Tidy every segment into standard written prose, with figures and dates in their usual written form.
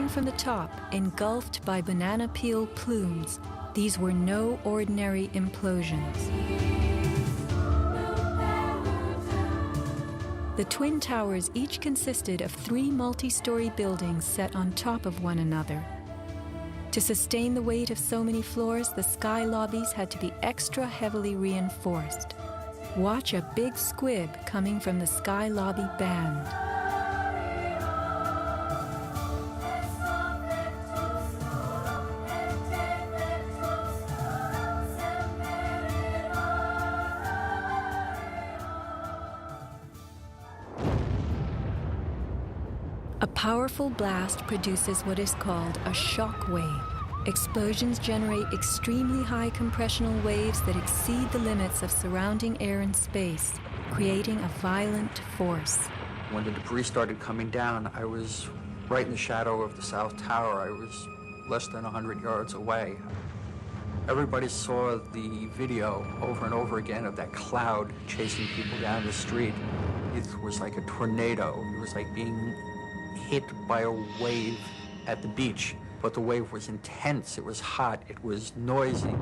Falling from the top, engulfed by banana peel plumes, these were no ordinary implosions. The Twin Towers each consisted of 3 multi-story buildings set on top of one another. To sustain the weight of so many floors, the sky lobbies had to be extra heavily reinforced. Watch a big squib coming from the sky lobby band. A powerful blast produces what is called a shock wave. Explosions generate extremely high compressional waves that exceed the limits of surrounding air and space, creating a violent force. When the debris started coming down, I was right in the shadow of the South Tower. I was less than 100 yards away. Everybody saw the video over and over again of that cloud chasing people down the street. It was like a tornado. It was like being hit by a wave at the beach, but the wave was intense, it was hot, it was noisy.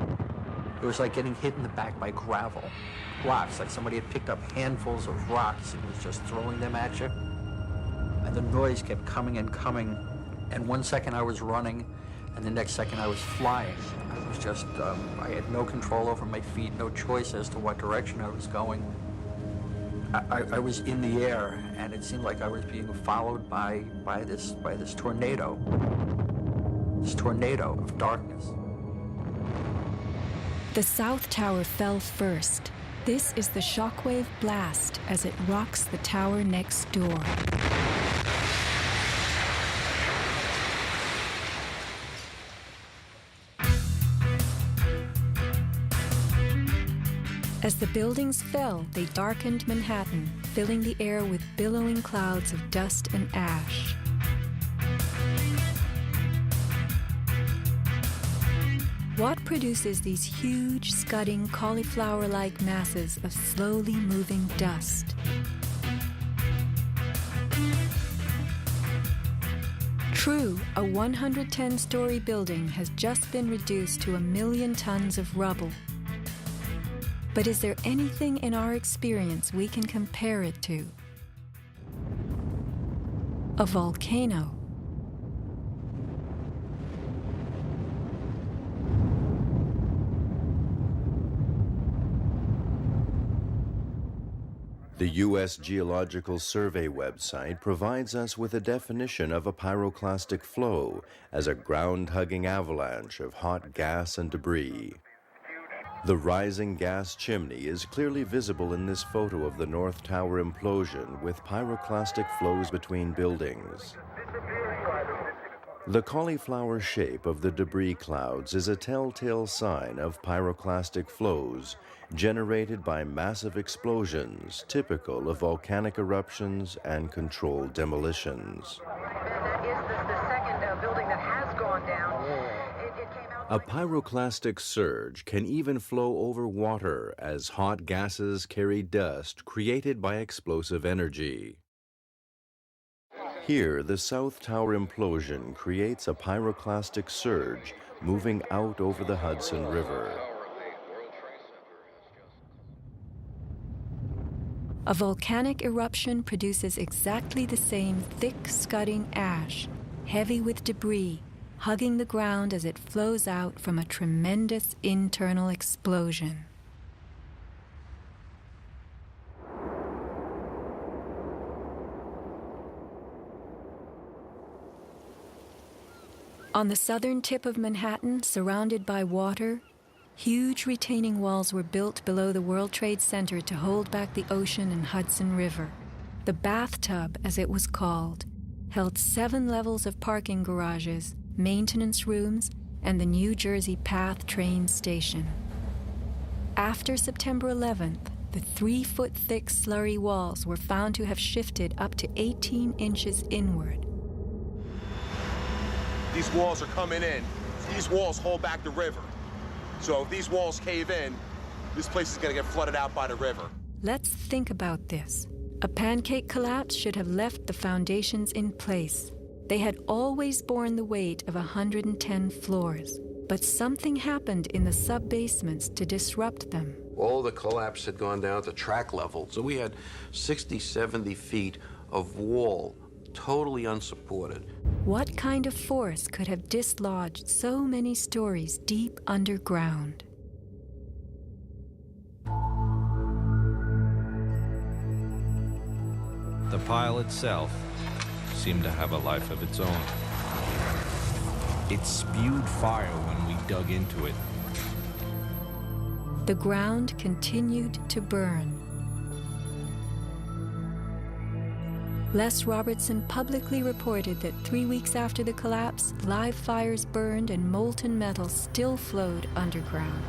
It was like getting hit in the back by gravel, rocks, like somebody had picked up handfuls of rocks and was just throwing them at you. And the noise kept coming and coming, and one second I was running, and the next second I was flying. I was just, I had no control over my feet, no choice as to what direction I was going. I was in the air, and it seemed like I was being followed by this tornado of darkness. The South Tower fell first. This is the shockwave blast as it rocks the tower next door. As the buildings fell, they darkened Manhattan, filling the air with billowing clouds of dust and ash. What produces these huge, scudding, cauliflower-like masses of slowly moving dust? True, a 110-story building has just been reduced to 1 million tons of rubble. But is there anything in our experience we can compare it to? A volcano. The U.S. Geological Survey website provides us with a definition of a pyroclastic flow as a ground-hugging avalanche of hot gas and debris. The rising gas chimney is clearly visible in this photo of the North Tower implosion with pyroclastic flows between buildings. The cauliflower shape of the debris clouds is a telltale sign of pyroclastic flows generated by massive explosions typical of volcanic eruptions and controlled demolitions. That is the second building that has gone down. A pyroclastic surge can even flow over water as hot gases carry dust created by explosive energy. Here, the South Tower implosion creates a pyroclastic surge moving out over the Hudson River. A volcanic eruption produces exactly the same thick, scudding ash, heavy with debris, hugging the ground as it flows out from a tremendous internal explosion. On the southern tip of Manhattan, surrounded by water, huge retaining walls were built below the World Trade Center to hold back the ocean and Hudson River. The bathtub, as it was called, held 7 levels of parking garages, maintenance rooms, and the New Jersey Path train station. After September 11th, the 3-foot-thick slurry walls were found to have shifted up to 18 inches inward. These walls are coming in. These walls hold back the river. So if these walls cave in, this place is going to get flooded out by the river. Let's think about this. A pancake collapse should have left the foundations in place. They had always borne the weight of 110 floors, but something happened in the sub-basements to disrupt them. All the collapse had gone down to track level, so we had 60, 70 feet of wall, totally unsupported. What kind of force could have dislodged so many stories deep underground? The pile itself seemed to have a life of its own. It spewed fire when we dug into it. The ground continued to burn. Les Robertson publicly reported that 3 weeks after the collapse, live fires burned and molten metal still flowed underground.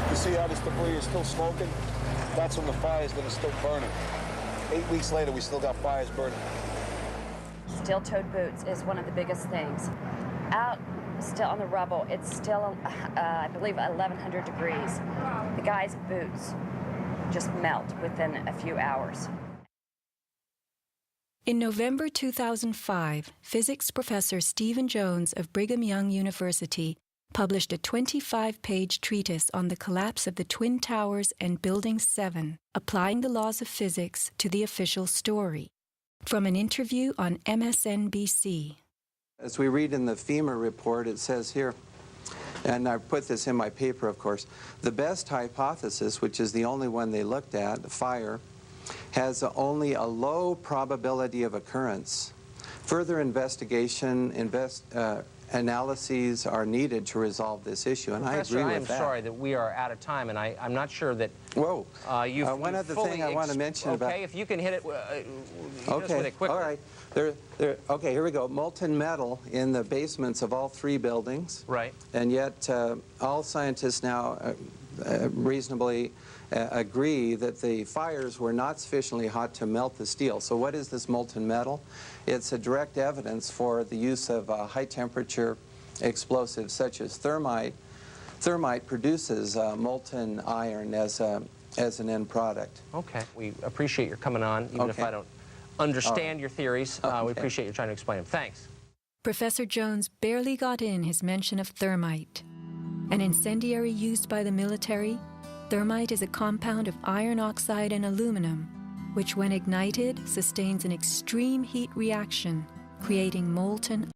You see how this debris is still smoking? That's from the fires that are still burning. 8 weeks later, we still got fires burning. Steel-toed boots is one of the biggest things. Out still on the rubble, it's still, I believe, 1,100 degrees. The guy's boots just melt within a few hours. In November 2005, physics professor Stephen Jones of Brigham Young University published a 25-page treatise on the collapse of the Twin Towers and Building 7, applying the laws of physics to the official story. From an interview on MSNBC. As we read in the FEMA report, it says here, and I put this in my paper, of course, the best hypothesis, which is the only one they looked at, fire, has only a low probability of occurrence. Further investigation, analyses are needed to resolve this issue, and Professor, I agree with that. I am sorry that we are out of time, and I'm not sure that Whoa. you've One other thing I want to mention about... Okay, if you can hit it, hit us with it quickly. All right. Okay, here we go. Molten metal in the basements of all 3 buildings. Right. And yet all scientists now reasonably agree that the fires were not sufficiently hot to melt the steel. So what is this molten metal? It's a direct evidence for the use of high-temperature explosives such as thermite. Thermite produces molten iron as an end product. Okay. We appreciate your coming on, even if I don't understand your theories. We appreciate you trying to explain them. Thanks. Professor Jones barely got in his mention of thermite. An incendiary used by the military, thermite is a compound of iron oxide and aluminum, which when ignited sustains an extreme heat reaction, creating molten